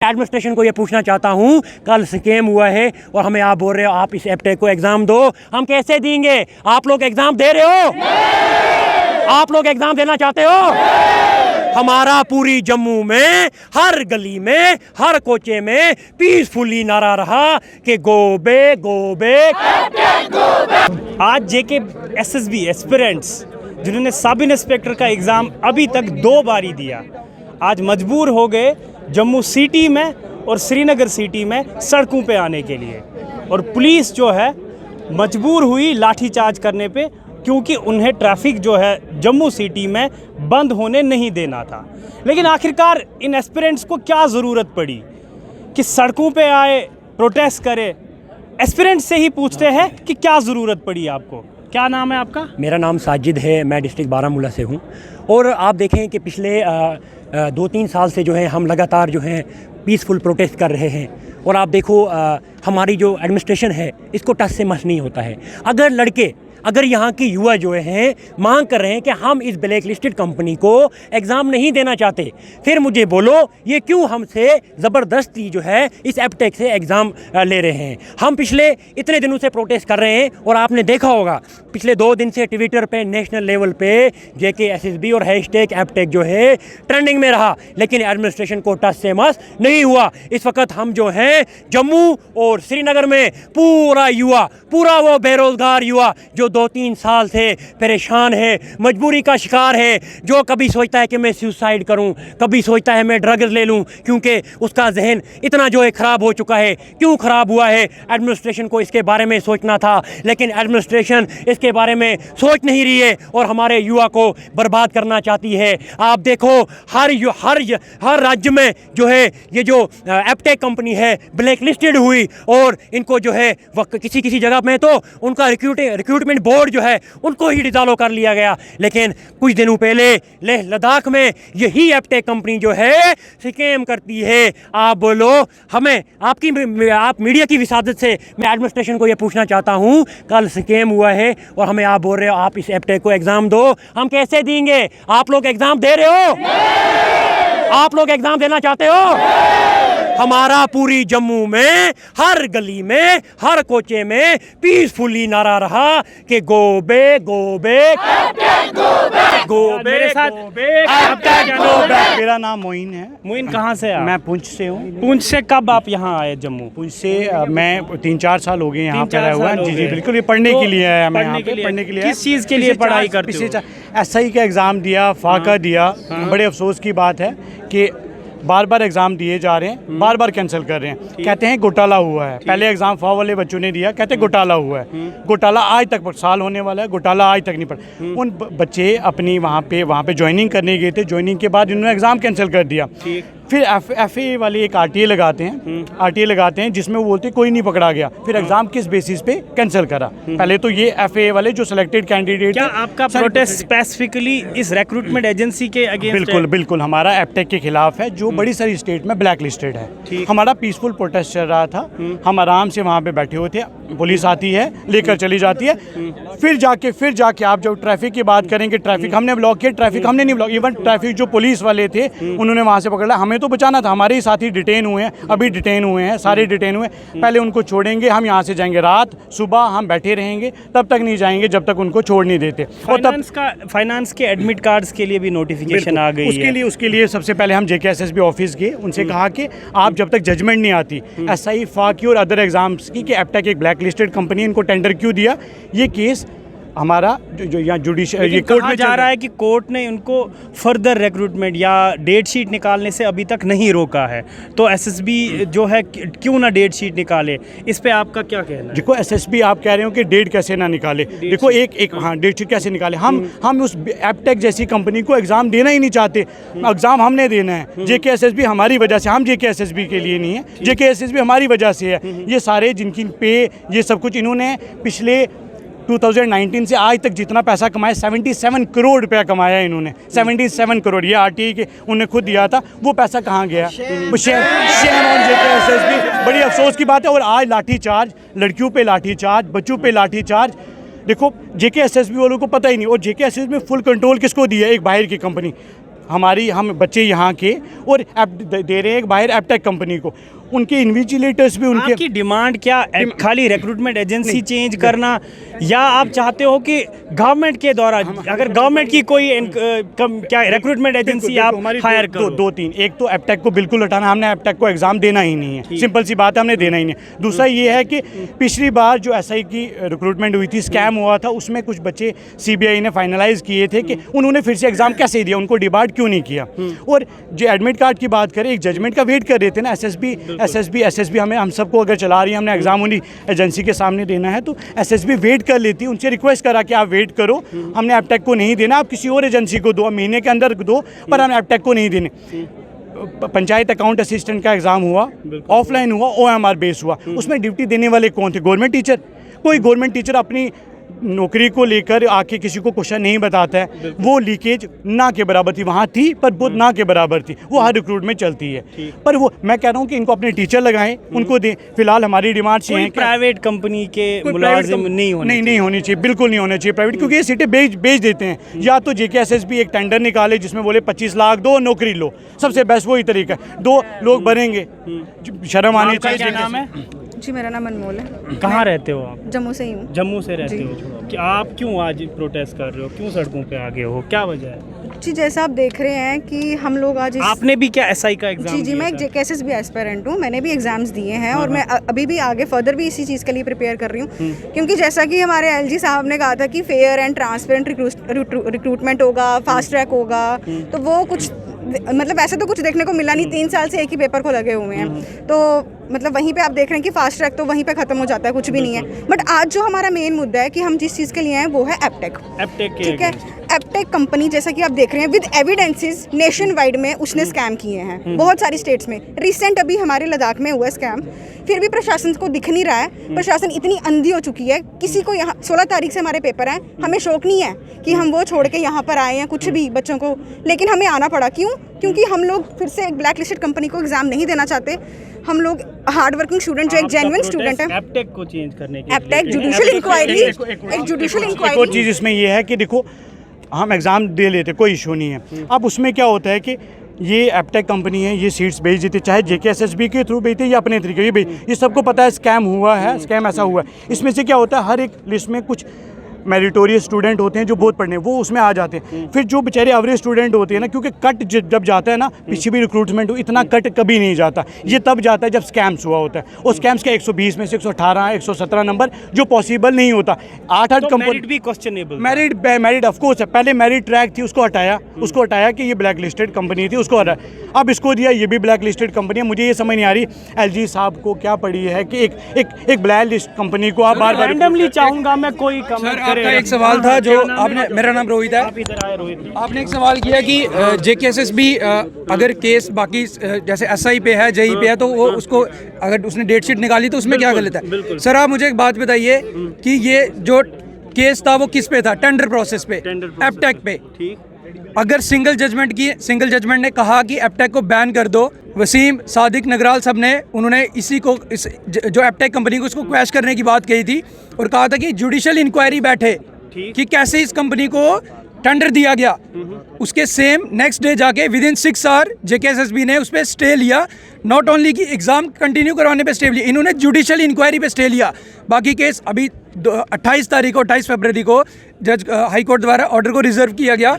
Administration को ये पूछना चाहता हूँ, कल स्कैम हुआ है और हमें आप बोल रहे हो आप इस एप्टेक को एग्ज़ाम दो, हम कैसे देंगे? आप लोग एग्ज़ाम दे रहे हो? आप लोग एग्ज़ाम देना चाहते हो? हमारा पूरी जम्मू में हर गली में हर कोचे में पीसफुली नारा रहा कि गो बैक गो बैक। आज जेके एसएसबी एस्पिरेंट्स जिन्होंने सब इंस्पेक्टर का एग्ज़ाम अभी तक 2 बारी दिया, आज मजबूर हो गए जम्मू सिटी में और श्रीनगर सिटी में सड़कों पे आने के लिए, और पुलिस जो है मजबूर हुई लाठीचार्ज करने पे, क्योंकि उन्हें ट्रैफिक जो है जम्मू सिटी में बंद होने नहीं देना था। लेकिन आखिरकार इन एस्पिरेंट्स को क्या ज़रूरत पड़ी कि सड़कों पे आए, प्रोटेस्ट करे? एस्पिरेंट्स से ही पूछते हैं कि क्या ज़रूरत पड़ी आपको। क्या नाम है आपका? मेरा नाम साजिद है, मैं डिस्ट्रिक्ट बारामूला से हूँ। और आप देखें कि पिछले 2-3 साल से जो है हम लगातार जो है पीसफुल प्रोटेस्ट कर रहे हैं, और आप देखो हमारी जो एडमिनिस्ट्रेशन है इसको टच से मस नहीं होता है। अगर यहाँ की युवा जो हैं मांग कर रहे हैं कि हम इस ब्लैक लिस्टेड कंपनी को एग्ज़ाम नहीं देना चाहते, फिर मुझे बोलो ये क्यों हमसे ज़बरदस्ती जो है इस एप्टेक से एग्ज़ाम ले रहे हैं? हम पिछले इतने दिनों से प्रोटेस्ट कर रहे हैं, और आपने देखा होगा पिछले 2 दिन से ट्विटर पे नेशनल लेवल पे जेके एसएसबी और हैशटैग एप्टेक जो है ट्रेंडिंग में रहा, लेकिन एडमिनिस्ट्रेशन को टच से मस नहीं हुआ। इस वक्त हम जो हैं जम्मू और श्रीनगर में पूरा वो बेरोज़गार युवा जो 2-3 साल से परेशान है, मजबूरी का शिकार है, जो कभी सोचता है कि मैं सुसाइड करूं, कभी सोचता है मैं ड्रग्स ले लूं, क्योंकि उसका जहन इतना जो है ख़राब हो चुका है। क्यों ख़राब हुआ है? एडमिनिस्ट्रेशन को इसके बारे में सोचना था, लेकिन एडमिनिस्ट्रेशन इसके बारे में सोच नहीं रही है और हमारे युवा को बर्बाद करना चाहती है। आप देखो हर राज्य में जो है ये जो एप्टेक कंपनी है ब्लैक लिस्टेड हुई, और इनको जो है किसी जगह में तो उनका रिक्रूटमेंट बोर्ड जो है उनको ही डिसॉल्व कर लिया गया। लेकिन कुछ दिनों पहले लेह लद्दाख में यही एप्टेक कंपनी जो है स्कैम करती है। आप बोलो हमें, आप मीडिया की विसादत से मैं एडमिनिस्ट्रेशन को ये पूछना चाहता हूँ, कल स्कैम हुआ है और हमें आप बोल रहे हो आप इस एप्टेक को एग्ज़ाम दो, हम कैसे देंगे? आप लोग एग्ज़ाम दे रहे हो? आप लोग एग्ज़ाम देना चाहते हो? हमारा पूरी जम्मू में हर गली में हर कोचे में पीसफुली नारा रहा कि go back go back go back. मेरा नाम मोइन है। मोइन कहाँ से आप? मैं पुंछ से हूँ। पुंछ से कब आप यहाँ आए जम्मू? पुंछ से मैं 3-4 साल हो गए यहाँ पे रहा हुआ। जी बिल्कुल, ये पढ़ने के लिए है। मैं यहाँ पे पढ़ने के लिए। किस चीज़ के लिए पढ़ाई करते हो? एसआई का एग्ज़ाम दिया, फाका दिया। बड़े अफसोस की बात है कि बार एग्ज़ाम दिए जा रहे हैं, बार कैंसिल कर रहे हैं। कहते हैं घोटाला हुआ है। पहले एग्ज़ाम फॉ वाले बच्चों ने दिया, कहते हैं घोटाला हुआ है। घोटाला आज तक साल होने वाला है, घोटाला आज तक नहीं पड़ा। उन बच्चे अपनी वहाँ पे ज्वाइनिंग करने गए थे, ज्वाइनिंग के बाद इन्होंने एग्ज़ाम कैंसिल कर दिया। फिर एफए वाले एक आरटीए लगाते हैं जिसमें वो बोलते कोई नहीं पकड़ा गया। फिर एग्ज़ाम किस बेसिस पे कैंसिल करा? पहले तो ये एफए वाले जो सिलेक्टेड कैंडिडेट। क्या आपका प्रोटेस्ट स्पेसिफिकली इस रिक्रूटमेंट एजेंसी के अगेंस्ट? बिल्कुल हमारा एप्टेक के खिलाफ है, जो बड़ी सारी स्टेट में ब्लैक लिस्टेड है। हमारा पीसफुल प्रोटेस्ट चल रहा था, हम आराम से वहाँ पे बैठे हुए थे। पुलिस आती है, लेकर चली जाती है। फिर जाके आप जब ट्रैफिक की बात करेंगे, ट्रैफिक हमने ब्लॉक किया, ट्रैफिक हमने नहीं ब्लॉक। इवन ट्रैफिक जो पुलिस वाले थे उन्होंने वहाँ से पकड़ा। हमें तो बचाना था, हमारे ही साथी डिटेन हुए हैं, अभी डिटेन हुए हैं, सारे डिटेन हुए। पहले उनको छोड़ेंगे, हम यहाँ से जाएंगे रात, सुबह हम बैठे रहेंगे, तब तक नहीं जाएंगे जब तक उनको छोड़ नहीं देते। और फाइनेंस के एडमिट कार्ड्स के लिए भी नोटिफिकेशन आ गई है। उसके लिए सबसे पहले हम जेके एसएसबी ऑफिस गए, उनसे कहा कि आप जब तक जजमेंट नहीं आती एसआई फाकी और अदर एग्जाम्स की कि एप्टेक एक ब्लैक लिस्टेड कंपनी, इनको टेंडर क्यों दिया, ये केस हमारा जो यहाँ जुडिशियल ये कोर्ट में जा रहा है कि कोर्ट ने उनको फर्दर रिक्रूटमेंट या डेट शीट निकालने से अभी तक नहीं रोका है। तो एसएसबी जो है क्यों ना डेट शीट निकाले, इस पे आपका क्या कहना है? देखो एसएसबी आप कह रहे हो कि डेट कैसे ना निकाले। देखो एक हाँ डेट शीट कैसे निकाले? हम उस एप्टेक जैसी कंपनी को एग्ज़ाम देना ही नहीं चाहते। एग्ज़ाम हमने देना है। जेके एसएसबी हमारी वजह से, हम जेके एसएसबी के लिए नहीं है, जेके एसएसबी हमारी वजह से है। ये सारे जिनकी पे ये सब कुछ इन्होंने पिछले 2019 से आज तक जितना पैसा कमाया, 77 करोड़ रुपया कमाया इन्होंने। 77 करोड़, ये आरटीआई के उन्होंने खुद दिया था। वो पैसा कहाँ गया? Shame on JK SSB. बड़ी अफसोस की बात है। और आज लाठीचार्ज, लड़कियों पे लाठीचार्ज, बच्चों पे लाठीचार्ज। देखो जेके एसएसबी वालों को पता ही नहीं। और जेके एसएसबी में फुल कंट्रोल किसको दिया? एक बाहर की कंपनी। हमारी हम बच्चे यहाँ के और दे रहे हैं एक बाहर एपटेक कंपनी को, उनके इन्विजिलेटर्स भी उनके। आपकी डिमांड क्या खाली रिक्रूटमेंट एजेंसी चेंज करना, या आप चाहते हो कि गवर्नमेंट के द्वारा अगर गवर्नमेंट की कोई क्या रिक्रूटमेंट एजेंसी आप हायर करो? दो तीन, एक तो एपटेक को बिल्कुल हटाना, हमने एपटेक को एग्ज़ाम देना ही नहीं है, सिंपल सी बात है, हमने देना ही नहीं है। दूसरा ये है कि पिछली बार जो एसआई की रिक्रूटमेंट हुई थी, स्कैम हुआ था, उसमें कुछ बच्चे सीबीआई ने फाइनलाइज किए थे कि उन्होंने फिर से एग्ज़ाम कैसे दिया, उनको डिबार्ड क्यों नहीं किया। और जो एडमिट कार्ड की बात करें, एक जजमेंट का वेट कर रहे थे ना, एसएसबी हमें हम सबको अगर चला रही है, हमने एग्ज़ाम उन्हीं एजेंसी के सामने देना है, तो एसएसबी वेट कर लेती, उनसे रिक्वेस्ट करा कि आप वेट करो, हमने एपटेक को नहीं देना, आप किसी और एजेंसी को दो, महीने के अंदर दो, पर हम एपटेक को नहीं देने। पंचायत अकाउंट असिस्टेंट का एग्ज़ाम हुआ, ऑफलाइन हुआ, OMR बेस हुआ, उसमें ड्यूटी देने वाले कौन थे? Government teacher. कोई गवर्नमेंट टीचर अपनी नौकरी को लेकर आके किसी को क्वेश्चन नहीं बताता है, वो लीकेज ना के बराबर थी, वहाँ थी पर बहुत ना के बराबर थी, वो हर रिक्रूट में चलती है। पर वो मैं कह रहा हूँ कि इनको अपने टीचर लगाएं, उनको दें। फिलहाल हमारी डिमांड ये है कि प्राइवेट कंपनी के मुलाजिम नहीं होनी चाहिए, बिल्कुल नहीं होने चाहिए प्राइवेट, क्योंकि ये सीटें बेच देते हैं। या तो JKSSB एक टेंडर निकाले जिसमें बोले 25 लाख दो, नौकरी लो, सबसे बेस्ट वही तरीका है, 2 लोग भरेंगे, शर्म आनी चाहिए। क्या नाम है? जी मेरा नाम अनमोल है। कहाँ रहते हो आप? जम्मू से ही हूँ। जम्मू से रहते हो? कि आप क्यों आज प्रोटेस्ट कर रहे हो, क्यों सड़कों पे आगे हो, क्या वजह है? जी जैसा आप देख रहे हैं कि हम लोग आज आपने भी क्या SI का एग्जाम? जी मैं एक JKSSB एस्पिरेंट हूँ, मैंने भी एग्जाम्स दिए हैं और मैं अभी भी आगे फर्दर भी इसी चीज़ के लिए प्रिपेयर कर रही हूँ, क्योंकि जैसा कि हमारे LG साहब ने कहा था कि फेयर एंड ट्रांसपेरेंट रिक्रूटमेंट होगा, फास्ट ट्रैक होगा, तो वो कुछ मतलब ऐसे तो कुछ देखने को मिला नहीं। 3 साल से एक ही पेपर को लगे हुए हैं, तो मतलब वहीं पे आप देख रहे हैं कि फास्ट ट्रैक तो वहीं पे खत्म हो जाता है, कुछ भी नहीं है। बट आज जो हमारा मेन मुद्दा है कि हम जिस चीज़ के लिए हैं वो है एपटेक। ठीक है, एपटेक कंपनी जैसा कि आप देख रहे हैं विद एविडेंसेस नेशन वाइड में उसने स्कैम किए हैं बहुत सारी स्टेट्स में। रिसेंट अभी हमारे लद्दाख में हुआ स्कैम, फिर भी प्रशासन को दिख नहीं रहा है। प्रशासन इतनी अंधी हो चुकी है, किसी को यहाँ 16 तारीख से हमारे पेपर हैं, हमें शौक नहीं है कि हम वो छोड़ के यहाँ पर आए हैं कुछ भी बच्चों को, लेकिन हमें आना पड़ा। क्यों? क्योंकि हम लोग फिर से एक ब्लैक लिस्टेड कंपनी को एग्जाम नहीं देना चाहते। हम लोग हार्ड वर्किंग स्टूडेंट जो एक जेन्युइन स्टूडेंट है, एपटेक को चेंज करने के एपटेक जुडिशियल इंक्वायरी, एक जुडिशियल एक और इंक्वायरी। चीज़ इसमें ये है कि देखो हम एग्ज़ाम दे लेते, कोई इशू नहीं है। अब उसमें क्या होता है कि ये एपटेक कंपनी है, ये सीट्स भेज देती, चाहे JKSSB के थ्रू भेजते या अपने तरीके ये सबको पता है स्कैम हुआ है, स्कैम ऐसा हुआ है। इसमें से क्या होता है, हर एक लिस्ट में कुछ मेरिटोरियस स्टूडेंट होते हैं जो बहुत पढ़ने, वो उसमें आ जाते हैं। फिर जो बेचारे एवरेज स्टूडेंट होते हैं ना, क्योंकि कट जब जाता है ना, पीछे भी रिक्रूटमेंट हो, इतना कट कभी नहीं जाता, ये तब जाता है जब स्कैम्स हुआ होता है। और स्कैम्स का 120 में से 118 117 नंबर जो पॉसिबल नहीं होता। 8 कंपनी मेरिट भी क्वेश्चनएबल, मेरिट ऑफ कोर्स है, पहले मेरिट ट्रैक थी, उसको हटाया कि ये ब्लैक लिस्टेड कंपनी थी, उसको हटाया, अब इसको दिया ये भी ब्लैक लिस्टेड कंपनी है। मुझे ये समझ नहीं आ रही LG साहब को क्या पड़ी है कि एक ब्लैक लिस्ट कंपनी को आप बार-बार रैंडमली चाहूंगा मैं कोई कमेंट करे। एक सवाल था जो आपने, मेरा नाम रोहित है, आप इधर आए रोहित। आपने एक सवाल किया कि JKSSB अगर केस बाकी जैसे SI पे है, JEE पे है, तो वो उसको अगर उसने डेट शीट निकाली तो उसमें क्या गलत है? सर आप मुझे एक बात बताइए कि ये जो केस था वो किस पे था? टेंडर प्रोसेस पे, एपटेक पे। ठीक, अगर सिंगल जजमेंट ने कहा कि एपटेक को बैन कर दो, वसीम, सादिक, नगराल सब ने उन्होंने जो एपटेक कंपनी को उसको क्वैश करने की बात कही थी और कहा था कि जुडिशियल इंक्वायरी बैठे कि कैसे इस कंपनी को टेंडर दिया गया। उसके सेम नेक्स्ट डे जाके विद इन 6 आवर JKSSB ने उस पर स्टे लिया। नॉट ओनली कि एग्ज़ाम कंटिन्यू करवाने पे स्टे लिया, इन्होंने जुडिशियल इंक्वायरी पे स्टे लिया। बाकी केस अभी 28 फरवरी को जज हाई कोर्ट द्वारा ऑर्डर को रिजर्व किया गया।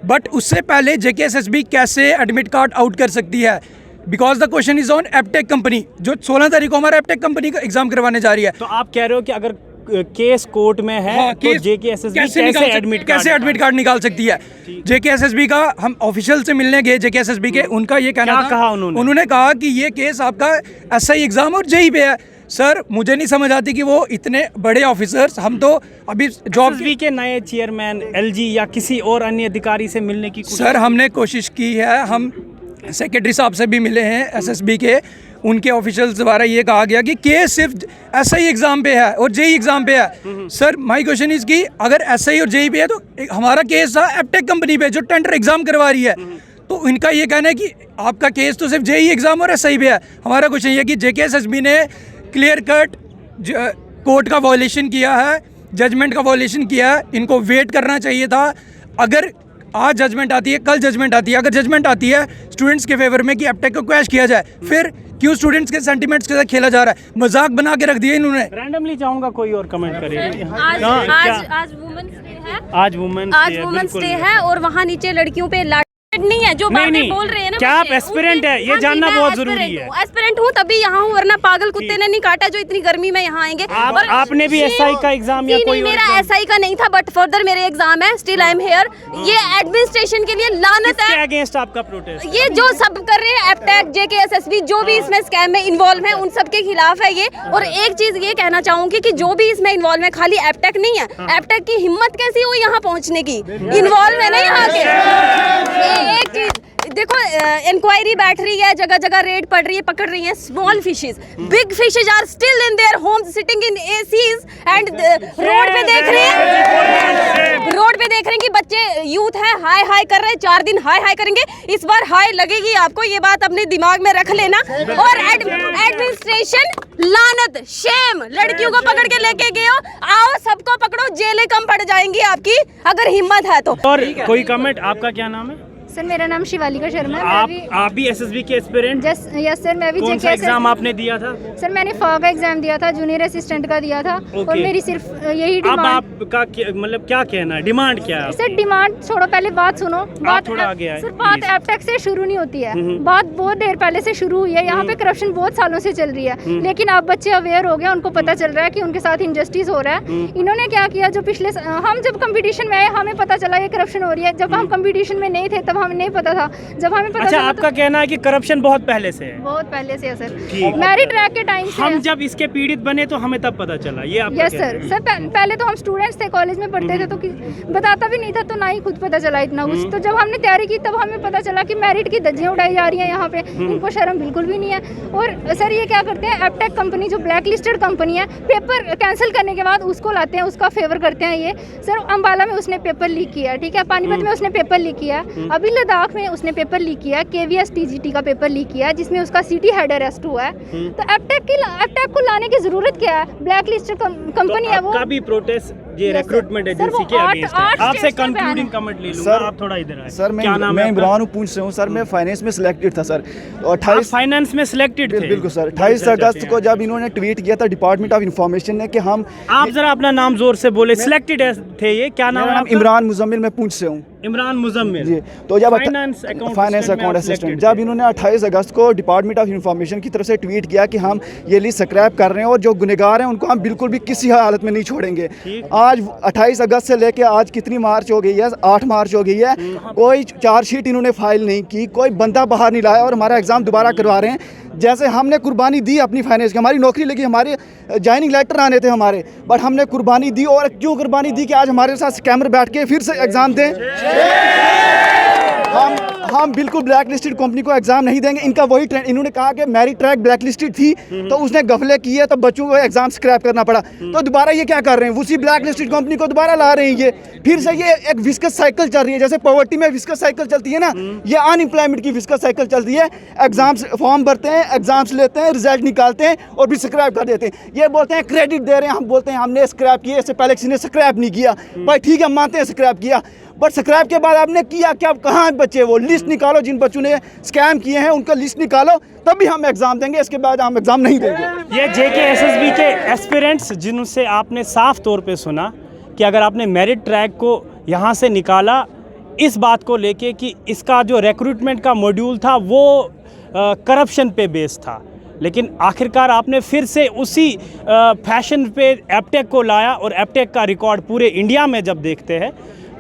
बट उससे पहले JKSSB कैसे एडमिट कार्ड आउट कर सकती है? Because the question is on Aptech company, जो 16 तारीख को हमारा एपटेक कंपनी का एग्जाम करवाने जा रही है। तो आप कह रहे हो कि अगर केस कोर्ट में है तो JKSSB कैसे एडमिट कार्ड निकाल सकती है? JKSSB का हम ऑफिशियल से मिलने गए JKSSB के, उनका ये कहना था, कहा उन्होंने कहा कि ये केस आपका SI एग्जाम और JEE पे है। सर मुझे नहीं समझ आती कि वो इतने बड़े ऑफिसर्स, हम तो अभी जॉब के नए चेयरमैन LG या किसी और अन्य अधिकारी से मिलने की सर हमने कोशिश की है, हम सेक्रेटरी साहब से भी मिले हैं SSB के, उनके ऑफिशियल्स द्वारा ये कहा गया कि केस सिर्फ SI एग्ज़ाम पे है और JEE एग्ज़ाम पे है। सर माय क्वेश्चन इज़ कि अगर SI और JEE पे है तो हमारा केस था एपटेक कंपनी पे जो टेंडर एग्ज़ाम करवा रही है। तो इनका ये कहना है कि आपका केस तो सिर्फ JEE एग्ज़ाम और SI पे है। हमारा क्वेश्चन ये कि JKSSB ने क्लियर कट कोर्ट का वायलेशन किया है, जजमेंट का वायलेशन किया है, इनको वेट करना चाहिए था। अगर आज जजमेंट आती है, कल जजमेंट आती है, अगर जजमेंट आती है स्टूडेंट्स के फेवर में कि एपटेक को क्वैश किया जाए, फिर क्यों स्टूडेंट्स के सेंटिमेंट्स के साथ खेला जा रहा है? मजाक बना के रख दिया इन्होंने। रैंडमली चाहूंगा कोई और कमेंट करे। आज वुमेन्स डे है। आज वुमेन्स डे है और वहाँ नीचे लड़कियों पे नहीं है जो बातें बोल रहे हैं ना। क्या आप एस्पिरेंट है? ये जानना बहुत जरूरी है। एस्पिरेंट हूँ तभी यहाँ हूँ, वरना पागल कुत्ते ने नहीं काटा जो इतनी गर्मी में यहाँ आएंगे। आपने भी एसआई का एग्जाम या कोई? मेरा एसआई का नहीं था, बट फर्दर मेरे एग्जाम है, स्टिल आई एम हियर। ये एडमिनिस्ट्रेशन के लिए लानत है। अगेंस्ट आपका प्रोटेस्ट? ये जो सब कर रहे हैं, एपटेक, जेकेएसएसबी, जो भी इसमें स्कैम में इन्वॉल्व है, उन सब के खिलाफ है ये। और एक चीज ये कहना चाहूंगी कि जो भी इसमें इन्वॉल्व है, खाली एपटेक नहीं है। एपटेक की हिम्मत कैसी हुई यहाँ पहुँचने की? इन्वॉल्व है ना यहाँ के। एक चीज देखो, इंक्वायरी बैठ रही है, जगह जगह रेड पड़ रही है, पकड़ रही है small fishes. Big fishes are still in their homes sitting in ACs and road पे देख रहे हैं कि बच्चे यूथ है हाय हाय कर रहे हैं। 4 दिन हाय हाय करेंगे, इस बार हाय लगेगी आपको, ये बात अपने दिमाग में रख लेना। और एडमिनिस्ट्रेशन लानत, शेम, लड़कियों को पकड़ के लेके गए हो, आओ सबको पकड़ो, जेलें कम पड़ जाएंगी आपकी अगर हिम्मत है तो। और कोई कमेंट? आपका क्या नाम है? सर मेरा नाम शिवालिका शर्मा है। आप भी एसएसबी के एस्पिरेंट? यस सर, मैं भी। कौन सा एग्जाम आपने दिया था? सर मैंने फॉ का एग्जाम दिया था, जूनियर असिस्टेंट का दिया था। और मेरी सिर्फ यही डिमांड। अब आपका मतलब क्या कहना है, डिमांड क्या है? सर डिमांड छोड़ो, पहले बात सुनो। बात थोड़ा आगे आए। सर बात एपटेक से शुरू नहीं होती है, बात बहुत देर पहले से शुरू हुई है। यहाँ पे करप्शन बहुत सालों से चल रही है, लेकिन अब बच्चे अवेयर हो गए, उनको पता चल रहा है कि उनके साथ इनजस्टिस हो रहा है। इन्होंने क्या किया, जो पिछले हम जब कंपटीशन में आए हमें पता चला ये करप्शन हो रही है। जब हम कंपटीशन में नहीं थे तब हमें नहीं पता था। जब हमें पता अच्छा, आपका कहना है कि करप्शन बहुत पहले से है? बहुत पहले से है सर, मैरिट ट्रैक के टाइम से। हम जब इसके पीड़ित बने तो हमें तब पता चला। ये आपका यस सर। सर पहले तो हम स्टूडेंट्स थे, कॉलेज में पढ़ते थे, तो बताता भी नहीं था, तो ना ही खुद पता चला इतना कुछ। तो जब हमने तैयारी की तब हमें पता चला कि मेरिट की धज्जियां उड़ाई जा रही हैं यहाँ पे। इनको शर्म बिल्कुल भी नहीं है। और सर ये क्या करते हैं, एपटेक कंपनी जो ब्लैक लिस्टेड कंपनी है, पेपर कैंसिल करने के बाद उसको लाते हैं, उसका फेवर करते हैं। ये सर अम्बाला में उसने पेपर लीक किया, ठीक है, पानीपत में उसने पेपर लीक किया, अभी लद्दाख में उसने पेपर लीक किया, केवीएस टीजीटी का पेपर लीक किया जिसमें उसका सिटी हेड अरेस्ट हुआ है। तो एपटेक को लाने की जरूरत क्या है? ब्लैक लिस्टेड कंपनी है वो। आपका भी प्रोटेस्ट ये रिक्रूटमेंट एजेंसी के अगेंस्ट है। आपसे कंक्लूडिंग कमेंट ले लूंगा, आप थोड़ा इधर आए। सर मैं इमरान हूँ, पूंछ से हूँ सर। मैं फाइनेंस में सिलेक्टेड था सर। और 28 फाइनेंस में सिलेक्टेड थे? बिल्कुल सर। 28 अगस्त को जब इन्होंने ट्वीट किया था डिपार्टमेंट ऑफ इंफॉर्मेशन ने कि हम। आप जरा अपना नाम जोर से बोले। सिलेक्टेड थे ये? क्या नाम है? इमरान मुजम्मिल, मैं पूंछ से हूँ। इमरान मुजम्मिल जी। तो जब फाइनेंस अकाउंट असिस्टेंट, जब इन्होंने 28 अगस्त को डिपार्टमेंट ऑफ इंफॉर्मेशन की तरफ से ट्वीट किया कि हम ये लिस्ट स्क्रैप कर रहे हैं और जो गुनहगार हैं उनको हम बिल्कुल भी किसी हालत में नहीं छोड़ेंगे। आज 28 अगस्त से लेके आज कितनी मार्च हो गई है? 8 मार्च हो गई है। कोई चार्जशीट इन्होंने फाइल नहीं की, कोई बंदा बाहर नहीं लाया और हमारा एग्ज़ाम दोबारा करवा रहे हैं। जैसे हमने कुर्बानी दी अपनी फाइनेंस की, हमारी नौकरी लगी, हमारे ज्वाइनिंग लेटर आने थे हमारे, बट हमने कुर्बानी दी। और क्यों कुर्बानी दी कि आज हमारे साथ स्कैमर बैठ के फिर से एग्ज़ाम दें। हम बिल्कुल ब्लैक लिस्टेड कंपनी को एग्जाम नहीं देंगे। इनका वही ट्रेंड, इन्होंने कहा कि मेरिट ट्रैक ब्लैक लिस्टेड थी तो उसने गफले किए तो बच्चों को एग्जाम स्क्रैप करना पड़ा। तो दोबारा ये क्या कर रहे हैं, उसी ब्लैक लिस्टेड कंपनी को दोबारा ला रहे हैं। ये फिर से ये एक विस्कस साइकिल चल रही है, जैसे पॉवर्टी में विस्कस साइकिल चलती है ना, ये अनएम्प्लॉयमेंट की विस्कस साइकिल चलती है। एग्जाम्स फॉर्म भरते हैं, एग्जाम्स लेते हैं, रिजल्ट निकालते हैं और भी स्क्रैप कर देते हैं। ये बोलते हैं क्रेडिट दे रहे हैं, हम बोलते हैं हमने स्क्रैप किया, इससे पहले किसी ने स्क्रैप नहीं किया। भाई ठीक है, मानते हैं स्क्रैप किया, बट स्क्रैप के बाद आपने किया क्या? कहाँ बच्चे? वो लिस्ट निकालो, जिन बच्चों ने स्कैम किए हैं उनका लिस्ट निकालो, तभी हम एग्जाम देंगे, इसके बाद हम एग्जाम नहीं देंगे। ये जेकेएसएसबी के एस्पिरेंट्स जिनसे आपने साफ तौर पे सुना कि अगर आपने मेरिट ट्रैक को यहाँ से निकाला इस बात को लेके कि इसका जो रिक्रूटमेंट का मॉड्यूल था वो करप्शन पे बेस्ड था, लेकिन आखिरकार आपने फिर से उसी फैशन पे एपटेक को लाया और एपटेक का रिकॉर्ड पूरे इंडिया में जब देखते हैं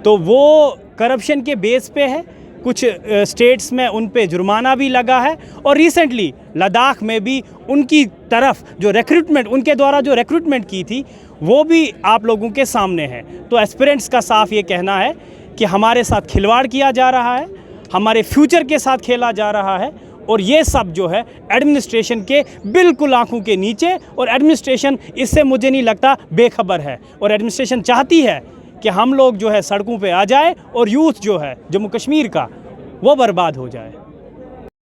तो वो करप्शन के बेस पे है। कुछ स्टेट्स में उन पे जुर्माना भी लगा है और रिसेंटली लद्दाख में भी उनकी तरफ जो रिक्रूटमेंट, उनके द्वारा जो रिक्रूटमेंट की थी वो भी आप लोगों के सामने है। तो एस्पिरेंट्स का साफ ये कहना है कि हमारे साथ खिलवाड़ किया जा रहा है, हमारे फ्यूचर के साथ खेला जा रहा है और ये सब जो है एडमिनिस्ट्रेशन के बिल्कुल आंखों के नीचे, और एडमिनिस्ट्रेशन इससे मुझे नहीं लगता बेखबर है। और एडमिनिस्ट्रेशन चाहती है कि हम लोग जो है सड़कों पे आ जाए और यूथ जो है जम्मू कश्मीर का वो बर्बाद हो जाए।